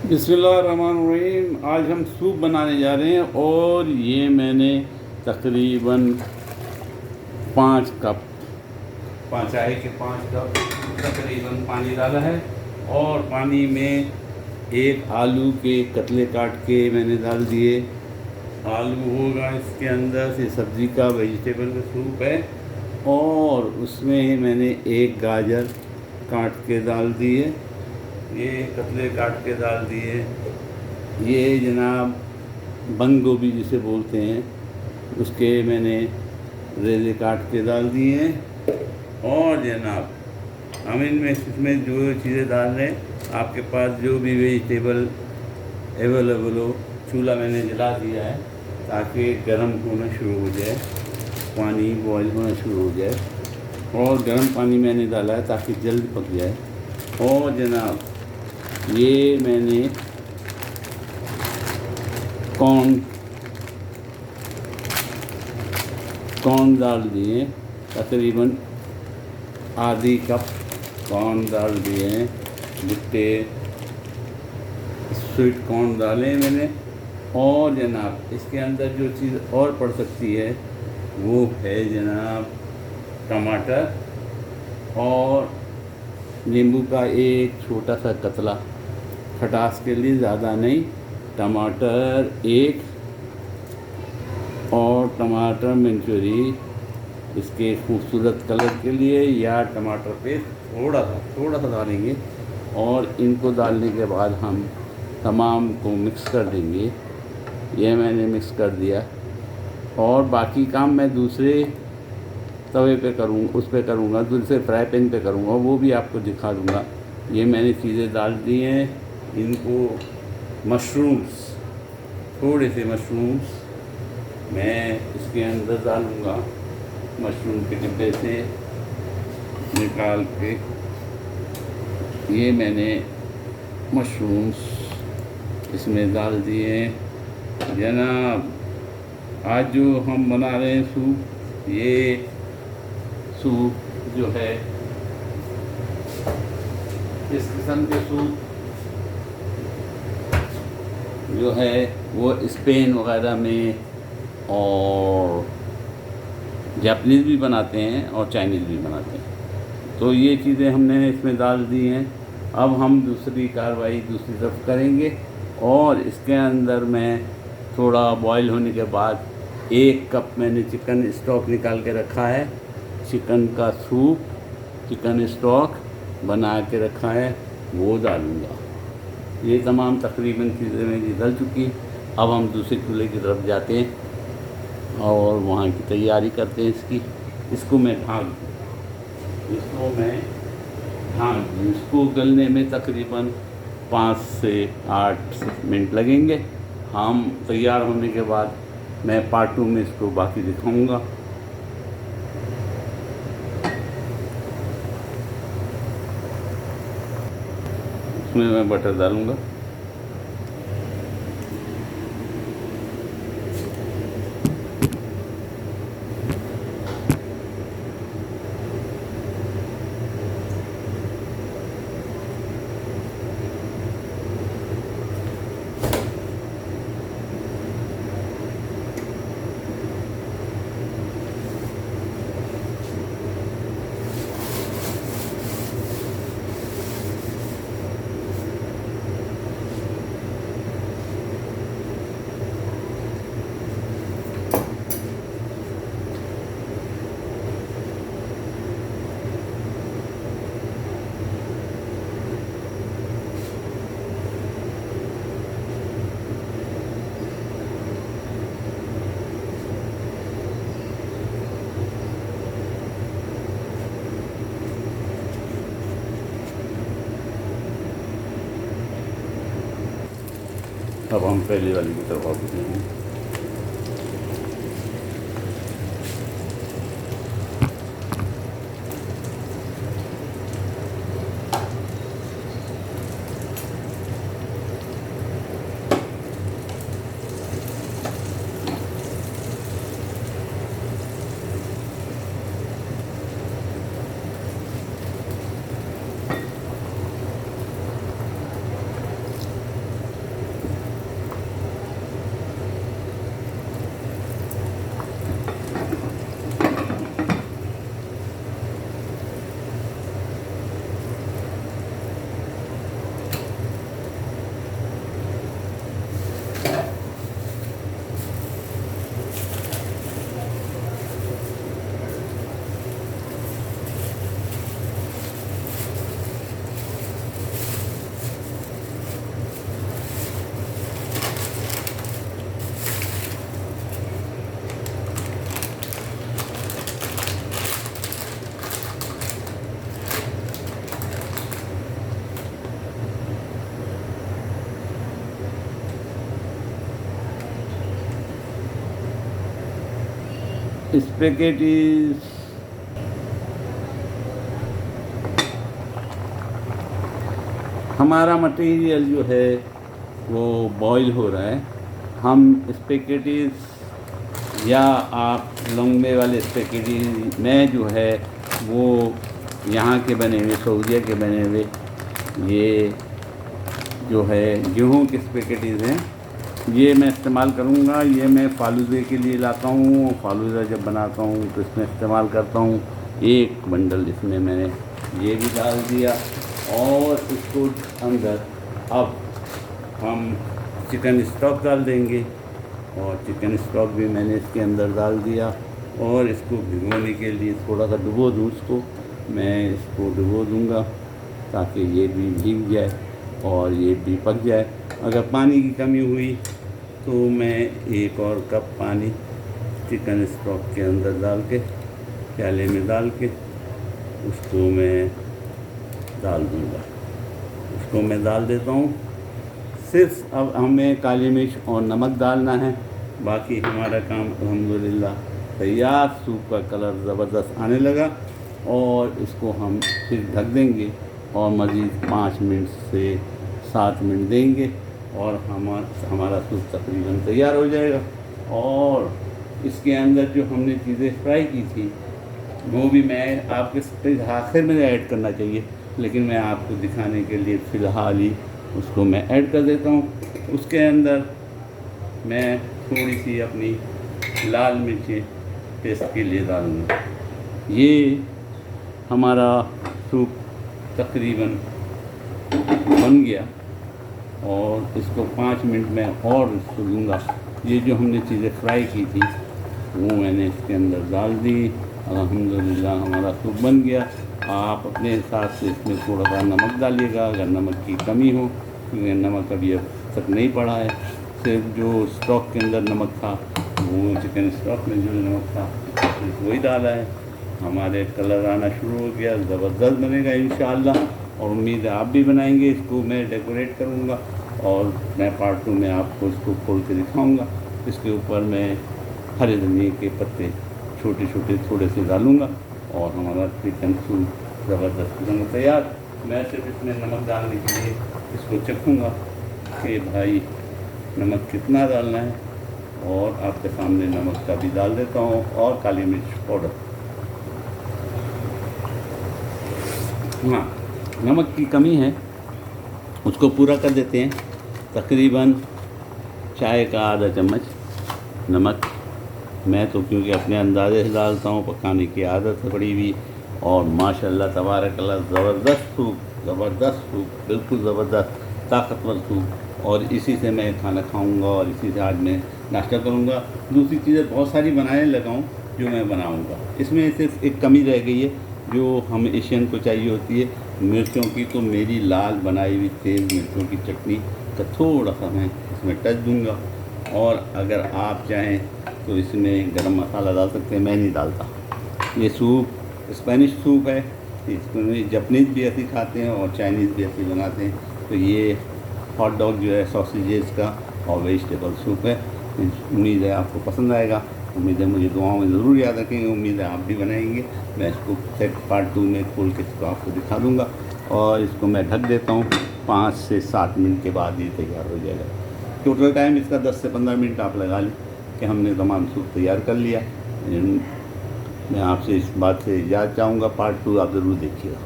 बिस्मिल्लाहिर्रहमानिर्रहीम। आज हम सूप बनाने जा रहे हैं और ये मैंने तकरीबन 5 कप 5 तकरीबन पानी डाला है। और पानी में एक आलू के कतले काट के मैंने डाल दिए। आलू होगा इसके अंदर से, सब्ज़ी का वेजिटेबल का सूप है। और उसमें मैंने एक गाजर काट के डाल दिए, ये कतले काट के डाल दिए। ये जनाब बंद गोभी जिसे बोलते हैं, उसके मैंने रेज़े काट के डाल दिए हैं। और जनाब हम इसमें जो चीज़ें डाल रहे हैं, आपके पास जो भी वेजिटेबल अवेलेबल हो, चूल्हा मैंने जला दिया है ताकि गर्म होना शुरू हो जाए, पानी बॉयल होना शुरू हो जाए। और गर्म पानी मैंने डाला है ताकि जल्द पक जाए। और जनाब ये मैंने कॉर्न डाल दिए, तकरीबन आधी कप कॉर्न डाल दिए हैं। भुट्टे स्वीट कॉर्न डाले मैंने। और जनाब इसके अंदर जो चीज़ और पड़ सकती है वो है जनाब टमाटर और नींबू का एक छोटा सा कतला, खटास के लिए, ज़्यादा नहीं। टमाटर एक और टमाटर मंचूरी इसके खूबसूरत कलर के लिए, या टमाटर पेस्ट थोड़ा सा डालेंगे। और इनको डालने के बाद हम तमाम को मिक्स कर देंगे। यह मैंने मिक्स कर दिया। और बाकी काम मैं दूसरे तवे पे उस पे करूँगा, दूसरे फ्राई पैन पे करूँगा, वो भी आपको दिखा दूँगा। ये मैंने चीज़ें डाल दी हैं। इनको मशरूम्स, थोड़े से मशरूम्स मैं इसके अंदर डालूँगा। मशरूम के डिब्बे से निकाल के ये मैंने मशरूम्स इसमें डाल दिए हैं। जनाब आज जो हम बना रहे हैं सूप, ये सूप जो है, इस किस्म के सूप जो है वो स्पेन वगैरह में और जापानीज़ भी बनाते हैं और चाइनीज़ भी बनाते हैं। तो ये चीज़ें हमने इसमें डाल दी हैं। अब हम दूसरी कार्रवाई दूसरी तरफ करेंगे। और इसके अंदर मैं थोड़ा बॉईल होने के बाद 1 कप मैंने चिकन स्टॉक निकाल के रखा है। चिकन का सूप, चिकन स्टॉक बना के रखा है, वो डालूँगा। ये तमाम तकरीबन चीज़ें मेरी डल चुकी। अब हम दूसरे चूल्हे की तरफ जाते हैं और वहाँ की तैयारी करते हैं इसको मैं ढाँक दूँ। इसको गलने में तकरीबन 5 से 8 मिनट लगेंगे। हम तैयार होने के बाद मैं पार्ट 2 में इसको बाकी दिखाऊंगा। इसमें मैं बटर डालूंगा। अब हम पहले वाली की तरफ वापस जाएंगे। स्पेगेटीज हमारा मटेरियल जो है वो बॉईल हो रहा है। हम स्पेगेटीज या आप लंबे वाले स्पेगेटीज में जो है वो यहाँ के बने हुए, सऊदीया के बने हुए ये जो है गेहूं के स्पेगेटीज हैं, ये मैं इस्तेमाल करूँगा। ये मैं फालूदे के लिए लाता हूँ, फालूदा जब बनाता हूँ तो इसमें इस्तेमाल करता हूँ। एक बंडल इसमें मैंने ये भी डाल दिया और इसको अंदर अब हम चिकन स्टॉक डाल देंगे और चिकन स्टॉक भी मैंने इसके अंदर डाल दिया और इसको भिगोने के लिए थोड़ा सा डुबो दूँ इसको, मैं इसको डुबो दूँगा ताकि ये भी भीग जाए और ये भी पक जाए। अगर पानी की कमी हुई तो मैं एक और कप पानी चिकन स्टॉक के अंदर डाल के प्याले में डाल के उसको मैं डाल दूँगा। उसको मैं डाल देता हूँ। सिर्फ अब हमें काली मिर्च और नमक डालना है, बाकी हमारा काम अल्हम्दुलिल्लाह तैयार। सूप का कलर ज़बरदस्त आने लगा और इसको हम फिर ढक देंगे और मज़ीद 5 मिनट से 7 मिनट देंगे और हमारा सूप तकरीबन तैयार हो जाएगा। और इसके अंदर जो हमने चीज़ें फ्राई की थी वो भी मैं आपके आखिर में ऐड करना चाहिए, लेकिन मैं आपको दिखाने के लिए फ़िलहाल ही उसको मैं ऐड कर देता हूँ। उसके अंदर मैं थोड़ी सी अपनी लाल मिर्ची टेस्ट के लिए डालूँगा। ये हमारा सूप तकरीबन बन गया और इसको 5 मिनट में और इसको दूँगा। ये जो हमने चीज़ें फ्राई की थी वो मैंने इसके अंदर डाल दी। अल्हम्दुलिल्लाह हमारा सूप बन गया। आप अपने हिसाब से इसमें थोड़ा सा नमक डालिएगा अगर नमक की कमी हो, क्योंकि नमक अभी अब तक नहीं पड़ा है। सिर्फ जो स्टॉक के अंदर नमक था वो चिकन स्टॉक में जो नमक था सिर्फ वही डाला है। हमारे कलर आना शुरू हो गया, ज़बरदस्त बनेगा इंशाअल्लाह और उम्मीद है आप भी बनाएंगे। इसको मैं डेकोरेट करूँगा और मैं पार्ट 2 में आपको इसको खोल के दिखाऊँगा। इसके ऊपर मैं हरे धनिए के पत्ते छोटे छोटे थोड़े से डालूँगा और हमारा चिकन सूप ज़बरदस्त बन तैयार। मैं सिर्फ इसमें नमक डालने के लिए इसको चखूँगा कि भाई नमक कितना डालना है और आपके सामने नमक का भी डाल देता हूँ और काली मिर्च पाउडर। हाँ, नमक की कमी है उसको पूरा कर देते हैं। तकरीबन चाय का आधा चम्मच नमक मैं तो क्योंकि अपने अंदाजे से डालता हूँ, पकाने की आदत है पड़ी हुई। और माशाल्लाह तबारकल्लाह ज़बरदस्त सूप, बिल्कुल ज़बरदस्त ताकतवर सूप। और इसी से मैं खाना खाऊंगा और इसी से आज मैं नाश्ता करूंगा। दूसरी चीज़ें बहुत सारी बनाने लगा हूँ जो मैं बनाऊंगा। इसमें सिर्फ एक कमी रह गई है जो हम एशियन को चाहिए होती है मिर्चों की, तो मेरी लाल बनाई हुई तेज़ मिर्चों की चटनी का थोड़ा सा मैं इसमें टच दूँगा। और अगर आप चाहें तो इसमें गरम मसाला डाल सकते हैं, मैं नहीं डालता। ये सूप स्पेनिश सूप है, इसमें जपनीज़ भी ऐसी खाते हैं और चाइनीज़ भी ऐसी बनाते हैं। तो ये हॉट डॉग जो है सॉसेजेस का और वेजिटेबल सूप है। उम्मीद है आपको पसंद आएगा। उम्मीद है मुझे दुआओं में ज़रूर याद रखेंगे। उम्मीद है आप भी बनाएंगे। मैं इसको सेट पार्ट 2 में खोल के इसको आपको दिखा दूँगा और इसको मैं ढक देता हूँ। 5 से 7 मिनट के बाद ये तैयार हो जाएगा। टोटल टाइम इसका 10 से 15 मिनट आप लगा लें कि हमने तमाम सूप तैयार कर लिया। मैं आपसे इस बात से इजाज़त चाहूँगा। पार्ट 2 आप ज़रूर देखिएगा।